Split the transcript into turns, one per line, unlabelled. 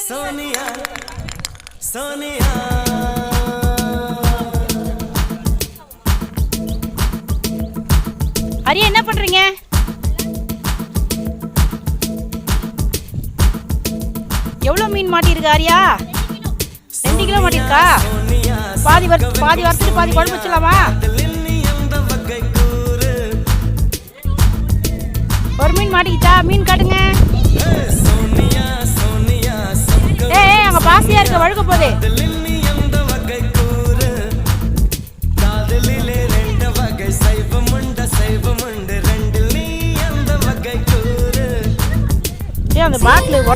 சோனியா சோனியா
அரியா என்ன பண்றீங்க? எவ்வளவு மீன் மாட்டிருக்கு ஆரியா? 2 கிலோ மாட்டிருக்கா? பாதி வறுத்துட்டு பாதி குழம்பு வச்சலாமா? ஒரு மீன் மாட்டிக்கிட்டா, மீன் காட்டுங்க. ஏய் அங்க பாசியா இருக்க, வழுக்க போதே. அந்த பாட்டில்